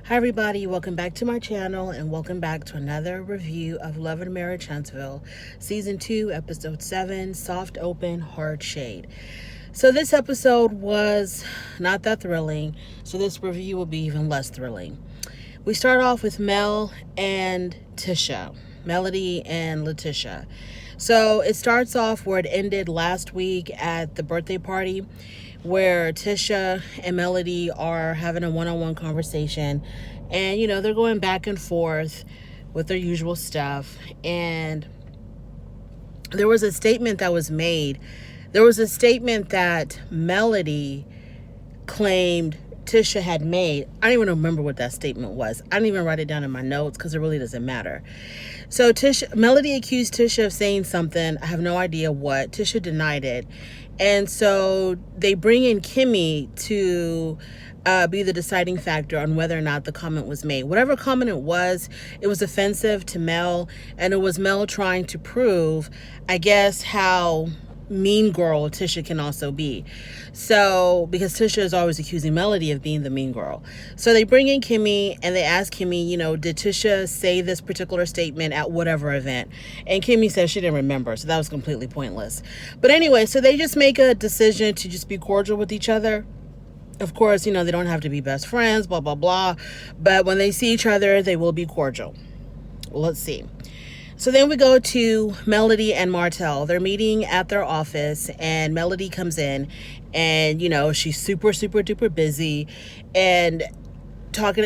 Hi everybody, welcome back to my channel and welcome back to another review of Love and Marriage Huntsville, Season 2, Episode 7, Soft Open, Hard Shade. So this episode was not that thrilling, so this review will be even less thrilling. We start off with Mel and Tisha, Melody and Letitia. So it starts off where it ended last week at the birthday party, where Tisha and Melody are having a one-on-one conversation, and they're going back and forth with their usual stuff. And there was a statement that was made. There was a statement that Melody claimed Tisha had made. I don't even remember what that statement was. I didn't even write it down in my notes because it really doesn't matter. So Melody accused Tisha of saying something. I have no idea what. Tisha denied it. And so they bring in Kimmy to be the deciding factor on whether or not the comment was made. Whatever comment it was offensive to Mel. And it was Mel trying to prove, I guess, how mean girl Tisha can also be. So, because Tisha is always accusing Melody of being the mean girl. So they bring in Kimmy and they ask Kimmy, did Tisha say this particular statement at whatever event? And Kimmy says she didn't remember, so that was completely pointless. But anyway, so they just make a decision to just be cordial with each other. Of course, they don't have to be best friends, blah, blah, blah. But when they see each other, they will be cordial. Well, let's see. So then we go to Melody and Martell. They're meeting at their office, and Melody comes in, and she's super, super duper busy, and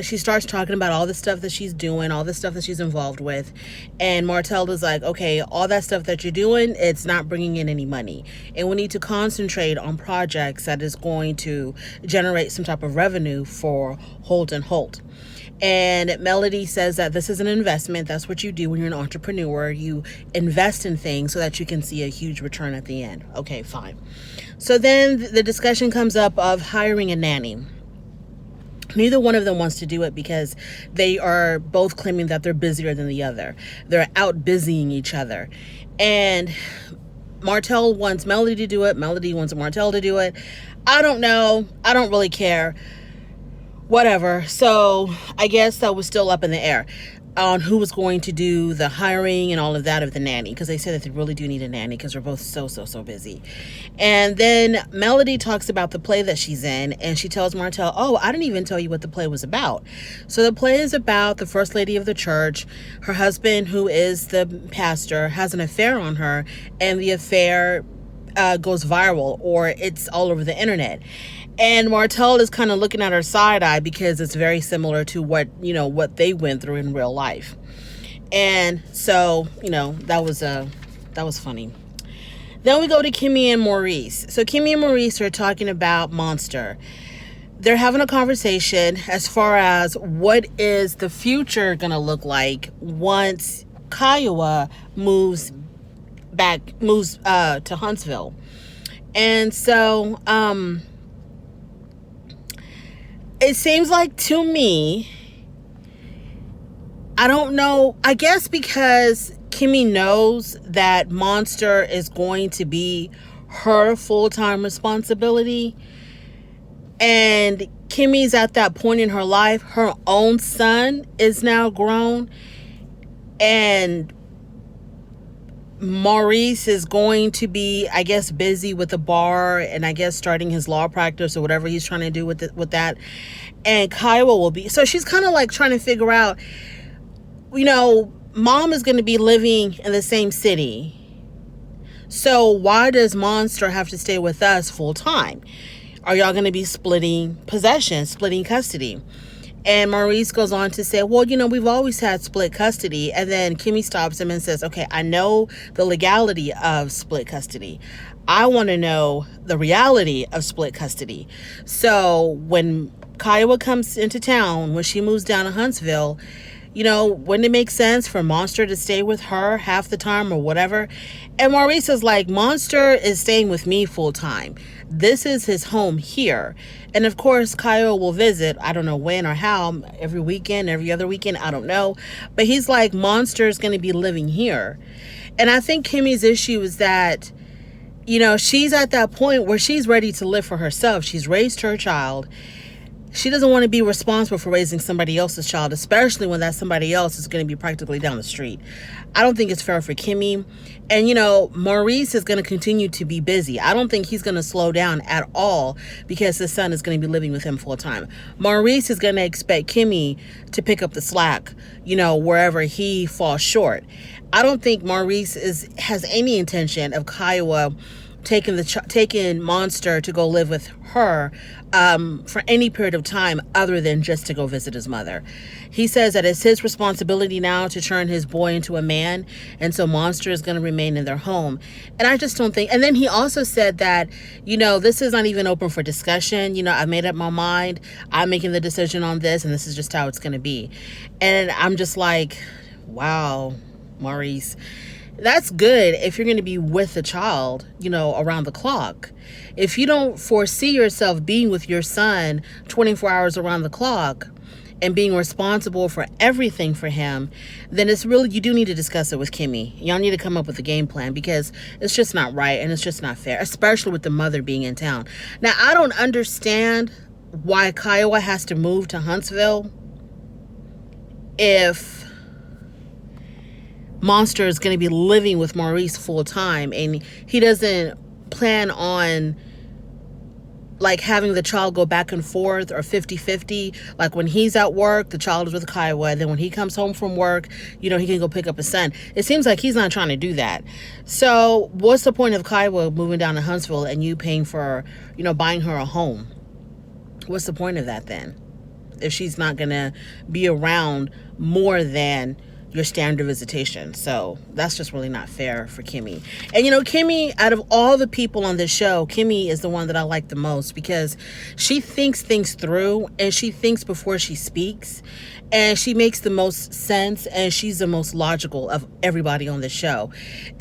she starts talking about all the stuff that she's doing, all the stuff that she's involved with. And Martell is like, okay, all that stuff that you're doing, it's not bringing in any money, and we need to concentrate on projects that is going to generate some type of revenue for Holt and Holt. And Melody says that this is an investment. That's what you do when you're an entrepreneur. You invest in things so that you can see a huge return at the end. Okay, fine. So then the discussion comes up of hiring a nanny. Neither one of them wants to do it because they are both claiming that they're busier than the other. They're out busying each other. And Martell wants Melody to do it. Melody wants Martell to do it. I don't know. I don't really care. Whatever. So I guess that was still up in the air on who was going to do the hiring and all of that of the nanny, because they said that they really do need a nanny because they're both so busy. And then Melody talks about the play that she's in, and she tells Martell, oh, I didn't even tell you what the play was about. So the play is about the first lady of the church. Her husband, who is the pastor, has an affair on her, and the affair goes viral, or it's all over the internet. And Martell is kind of looking at her side eye because it's very similar to what they went through in real life. And so, that was funny. Then we go to Kimmy and Maurice. So Kimmy and Maurice are talking about Monster. They're having a conversation as far as what is the future going to look like once Kiowa moves to Huntsville. And so, it seems like to me, I don't know, I guess because Kimmy knows that Monster is going to be her full-time responsibility, and Kimmy's at that point in her life, her own son is now grown, and Maurice is going to be, I guess, busy with the bar and I guess starting his law practice or whatever he's trying to do with that. And Kiowa will be. So she's kind of like trying to figure out, mom is going to be living in the same city. So why does Monster have to stay with us full time? Are y'all going to be splitting possession, splitting custody? And Maurice goes on to say, well, we've always had split custody. And then Kimmy stops him and says, okay, I know the legality of split custody. I want to know the reality of split custody. So when Kiowa comes into town, when she moves down to Huntsville, wouldn't it make sense for Monster to stay with her half the time or whatever? And Maurice is like, Monster is staying with me full time. This is his home here. And of course, Kiowa will visit, I don't know when or how, every weekend, every other weekend, I don't know. But he's like, Monster is going to be living here. And I think Kimmy's issue is that, she's at that point where she's ready to live for herself. She's raised her child. she doesn't want to be responsible for raising somebody else's child, especially when that somebody else is going to be practically down the street. I don't think it's fair for Kimmy. And, Maurice is going to continue to be busy. I don't think he's going to slow down at all because his son is going to be living with him full time. Maurice is going to expect Kimmy to pick up the slack, wherever he falls short. I don't think Maurice has any intention of Kiowa taking Monster to go live with her for any period of time other than just to go visit his mother. He says that it's his responsibility now to turn his boy into a man, and so Monster is going to remain in their home. And I just don't think, and then he also said that, this is not even open for discussion. I've made up my mind. I'm making the decision on this, and this is just how it's going to be. And I'm just like, wow, Maurice. That's good if you're going to be with the child, around the clock. If you don't foresee yourself being with your son 24 hours around the clock and being responsible for everything for him, then you do need to discuss it with Kimmy. Y'all need to come up with a game plan because it's just not right and it's just not fair, especially with the mother being in town. Now, I don't understand why Kiowa has to move to Huntsville if Monster is going to be living with Maurice full time and he doesn't plan on having the child go back and forth or 50-50. Like when he's at work, the child is with Kiowa. Then when he comes home from work, he can go pick up his son. It seems like he's not trying to do that. So what's the point of Kiowa moving down to Huntsville and you paying for, buying her a home? What's the point of that then? If she's not going to be around more than your standard visitation. So that's just really not fair for Kimmy. And Kimmy, out of all the people on this show, Kimmy is the one that I like the most because she thinks things through and she thinks before she speaks and she makes the most sense and she's the most logical of everybody on the show.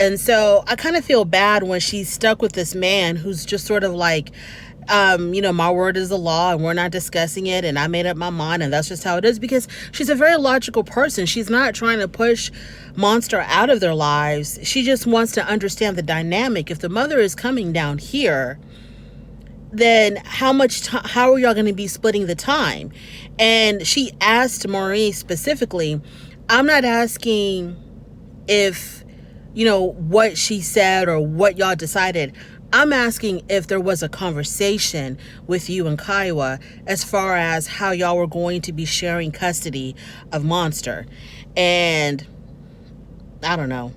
And so I kind of feel bad when she's stuck with this man who's just sort of like, my word is the law and we're not discussing it and I made up my mind and that's just how it is, because she's a very logical person. She's not trying to push Monster out of their lives. She just wants to understand the dynamic. If the mother is coming down here, then how are y'all going to be splitting the time? And she asked Maurice specifically, I'm not asking if, what she said or what y'all decided. I'm asking if there was a conversation with you and Kiowa as far as how y'all were going to be sharing custody of Monster. And I don't know.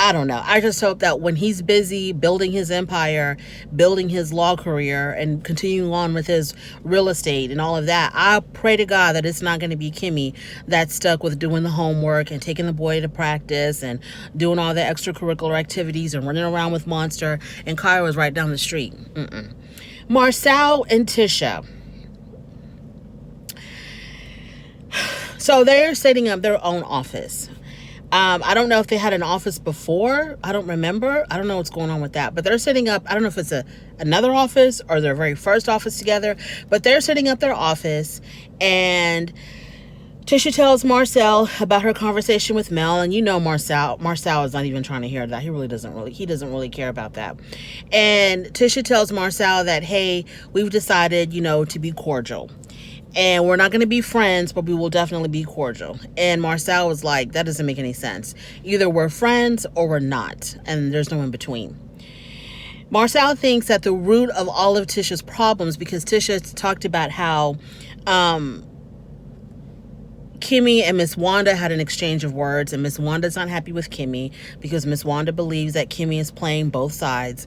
I just hope that when he's busy building his empire, building his law career, and continuing on with his real estate and all of that, I pray to God that it's not going to be Kimmy that's stuck with doing the homework and taking the boy to practice and doing all the extracurricular activities and running around with Monster, and Kiowa's right down the street. Marcel and Tisha. So they're setting up their own office. I don't know if they had an office before. I don't remember. I don't know what's going on with that. But they're setting up, I don't know if it's another office or their very first office together. But they're setting up their office. And Tisha tells Marcel about her conversation with Mel. And Marcel is not even trying to hear that. He doesn't really care about that. And Tisha tells Marcel that, hey, we've decided, to be cordial. And we're not going to be friends, but we will definitely be cordial. And Marcel was like, that doesn't make any sense. Either we're friends or we're not. And there's no in between. Marcel thinks that the root of all of Tisha's problems, because Tisha talked about how Kimmy and Miss Wanda had an exchange of words, and Miss Wanda's not happy with Kimmy because Miss Wanda believes that Kimmy is playing both sides.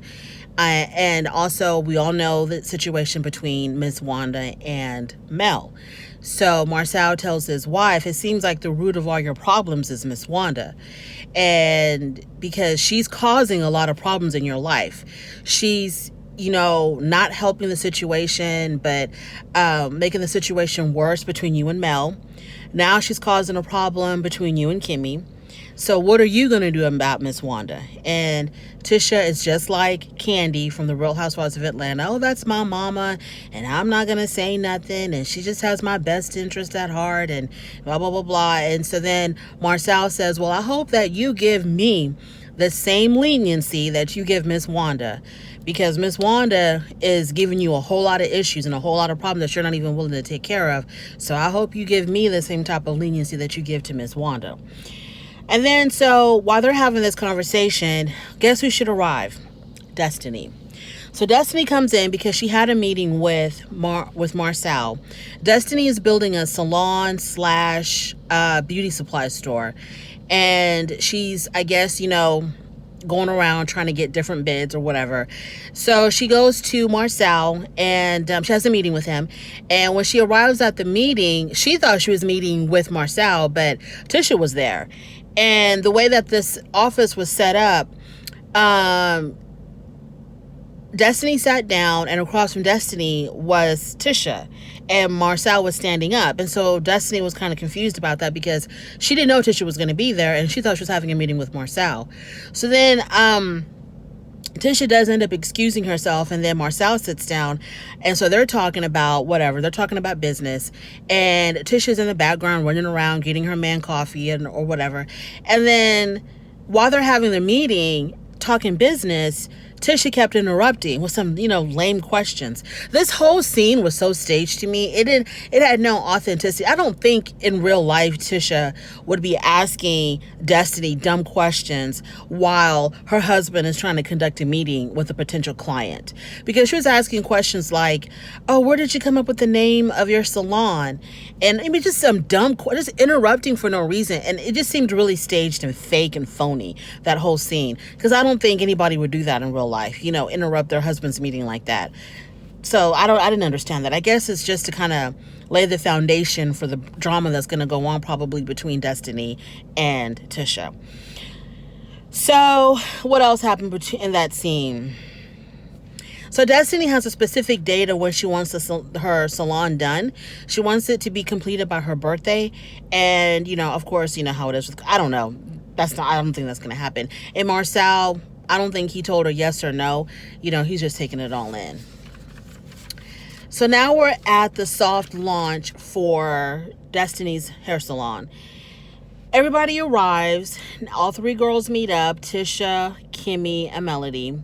And also, we all know the situation between Miss Wanda and Mel. So Marcel tells his wife, it seems like the root of all your problems is Miss Wanda. And because she's causing a lot of problems in your life. She's, not helping the situation, but making the situation worse between you and Mel. Now she's causing a problem between you and Kimmy. So what are you going to do about Miss Wanda? And Tisha is just like Candy from the Real Housewives of Atlanta. Oh, that's my mama, and I'm not going to say nothing, and she just has my best interest at heart, and blah, blah, blah, blah. And so then Marcel says, well, I hope that you give me the same leniency that you give Miss Wanda, because Miss Wanda is giving you a whole lot of issues and a whole lot of problems that you're not even willing to take care of. So I hope you give me the same type of leniency that you give to Miss Wanda. And then, so while they're having this conversation, guess who should arrive? Destiny. So Destiny comes in because she had a meeting with Marcel. Destiny is building a salon slash beauty supply store. And she's, I guess, going around trying to get different bids or whatever. So she goes to Marcel and she has a meeting with him. And when she arrives at the meeting, she thought she was meeting with Marcel, but Tisha was there. And the way that this office was set up, Destiny sat down, and across from Destiny was Tisha, and Marcel was standing up. And so Destiny was kind of confused about that because she didn't know Tisha was going to be there, and she thought she was having a meeting with Marcel. So then Tisha does end up excusing herself, and then Marcel sits down, and so they're talking about whatever. They're talking about business, and Tisha's in the background running around getting her man coffee or whatever. And then while they're having their meeting, talking business, Tisha kept interrupting with some, lame questions. This whole scene was so staged to me. It had no authenticity. I don't think in real life Tisha would be asking Destiny dumb questions while her husband is trying to conduct a meeting with a potential client. Because she was asking questions like, oh, where did you come up with the name of your salon? And I mean, just some dumb, just interrupting for no reason. And it just seemed really staged and fake and phony, that whole scene. Because I don't think anybody would do that in real life, interrupt their husband's meeting like that. So I didn't understand that. I guess it's just to kind of lay the foundation for the drama that's going to go on probably between Destiny and Tisha. So what else happened in that scene? So Destiny has a specific date of when she wants her salon done. She wants it to be completed by her birthday. And, of course, how it is. I don't know. I don't think that's going to happen. And Marcel, I don't think he told her yes or no. He's just taking it all in. So now we're at the soft launch for Destiny's hair salon. Everybody arrives. All three girls meet up. Tisha, Kimmy, and Melody.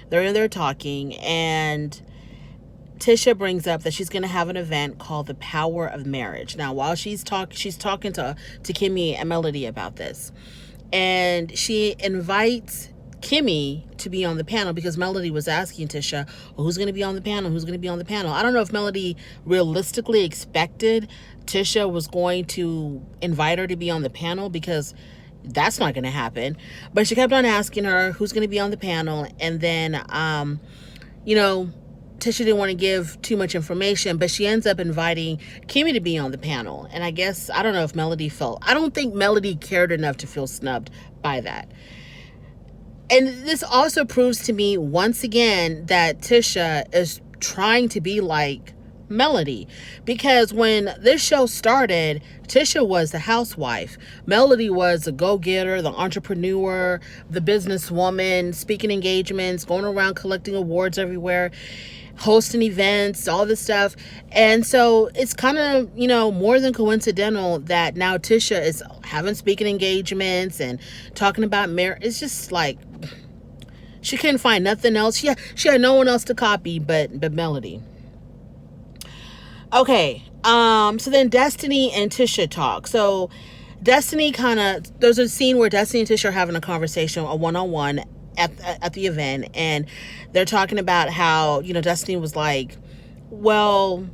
They're in there talking, and Tisha brings up that she's going to have an event called The Power of Marriage. Now, while she's talking to Kimmy and Melody about this. And she invites Kimmy to be on the panel because Melody was asking Tisha, well, who's going to be on the panel? Who's going to be on the panel? I don't know if Melody realistically expected Tisha was going to invite her to be on the panel, because that's not going to happen. But she kept on asking her who's going to be on the panel. And then, Tisha didn't want to give too much information, but she ends up inviting Kimmy to be on the panel. And I guess, I don't know if I don't think Melody cared enough to feel snubbed by that. And this also proves to me once again that Tisha is trying to be like Melody, because when this show started, Tisha was the housewife. Melody was the go-getter, the entrepreneur, the businesswoman, speaking engagements, going around collecting awards everywhere, hosting events, all this stuff. And so it's kind of, more than coincidental that now Tisha is having speaking engagements and talking about marriage. It's just like she couldn't find nothing else. She had no one else to copy but Melody. Okay, so then Destiny and Tisha talk. So Destiny there's a scene where Destiny and Tisha are having a conversation, a one-on-one at the event, and they're talking about how, Destiny was like, well,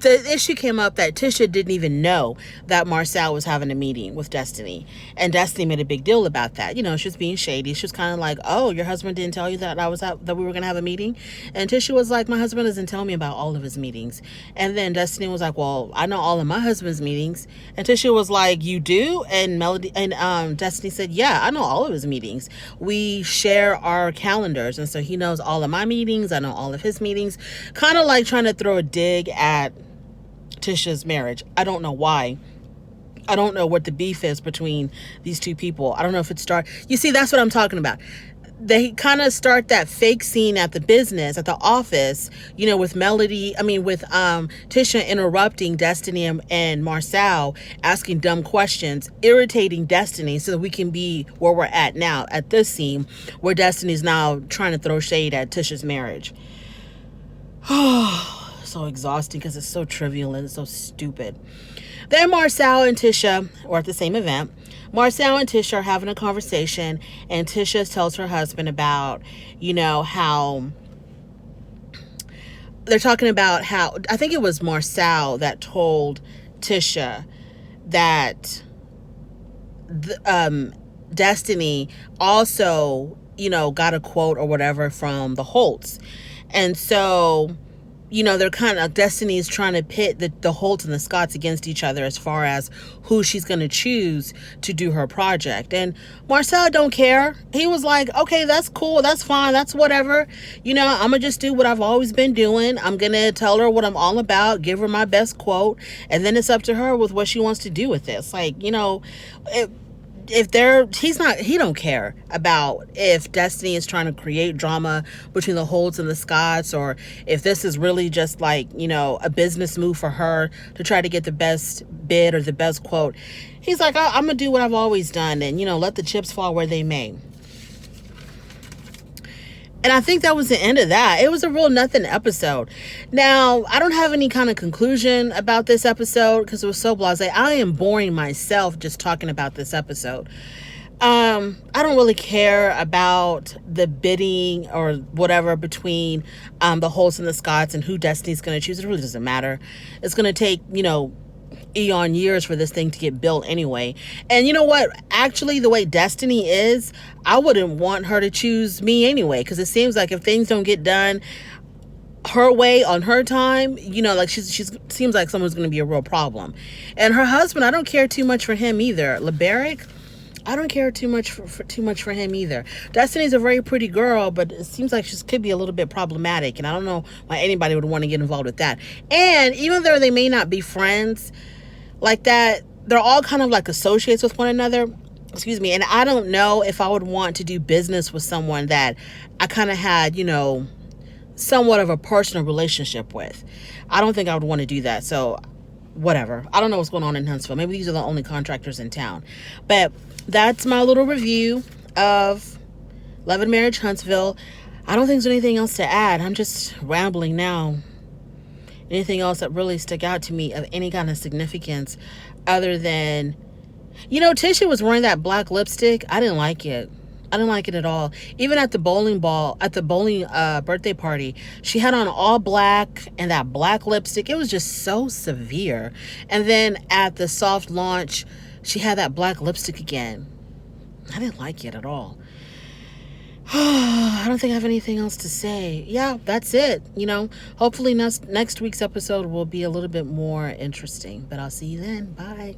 the issue came up that Tisha didn't even know that Marcel was having a meeting with Destiny. And Destiny made a big deal about that. She was being shady. She was kind of like, oh, your husband didn't tell you that that we were going to have a meeting? And Tisha was like, my husband doesn't tell me about all of his meetings. And then Destiny was like, well, I know all of my husband's meetings. And Tisha was like, you do? And Destiny said, yeah, I know all of his meetings. We share our calendars. And so he knows all of my meetings. I know all of his meetings. Kind of like trying to throw a dig at Tisha's marriage. I don't know why. I don't know what the beef is between these two people. I don't know if it started. You see, that's what I'm talking about. they kind of start that fake scene at the business, at the office, with Tisha interrupting Destiny and Marcel, asking dumb questions, irritating Destiny, so that we can be where we're at now at this scene where Destiny's now trying to throw shade at Tisha's marriage. Oh, so exhausting because it's so trivial and it's so stupid. Then Marcel and Tisha are at the same event. Marcel and Tisha are having a conversation, and Tisha tells her husband about, how they're talking about how, I think it was Marcel that told Tisha that Destiny also, got a quote or whatever from the Holtz. And so, they're kind of, Destiny's trying to pit the Holtz and the Scotts against each other as far as who she's going to choose to do her project. And Marcel don't care. He was like, okay, that's cool. That's fine. That's whatever. I'm going to just do what I've always been doing. I'm going to tell her what I'm all about, give her my best quote, and then it's up to her with what she wants to do with this. Like, he don't care about if Destiny is trying to create drama between the Holtz and the Scotts, or if this is really just like, a business move for her to try to get the best bid or the best quote. He's like, I'm going to do what I've always done and, let the chips fall where they may. And I think that was the end of that. It was a real nothing episode. Now, I don't have any kind of conclusion about this episode because it was so blasé. I am boring myself just talking about this episode. I don't really care about the bidding or whatever between the Holtz and the Scotts and who Destiny's going to choose. It really doesn't matter. It's going to take, eon years for this thing to get built anyway. And you know what? Actually, the way Destiny is, I wouldn't want her to choose me anyway, because it seems like if things don't get done her way on her time, like she's seems like someone's going to be a real problem. And her husband, I don't care too much for him either. LeBaric, I don't care too much for him either. Destiny's a very pretty girl, but it seems like she could be a little bit problematic, and I don't know why anybody would want to get involved with that. And even though they may not be friends like that, they're all kind of like associates with one another. Excuse me. And I don't know if I would want to do business with someone that I kind of had, somewhat of a personal relationship with. I don't think I would want to do that. So whatever. I don't know what's going on in Huntsville. Maybe these are the only contractors in town. But that's my little review of Love and Marriage Huntsville. I don't think there's anything else to add. I'm just rambling now. Anything else that really stuck out to me of any kind of significance other than, Tisha was wearing that black lipstick. I didn't like it. I didn't like it at all. Even at the bowling birthday party, she had on all black and that black lipstick. It was just so severe. And then at the soft launch, she had that black lipstick again. I didn't like it at all. I don't think I have anything else to say. Yeah, that's it. Hopefully next week's episode will be a little bit more interesting. But I'll see you then. Bye.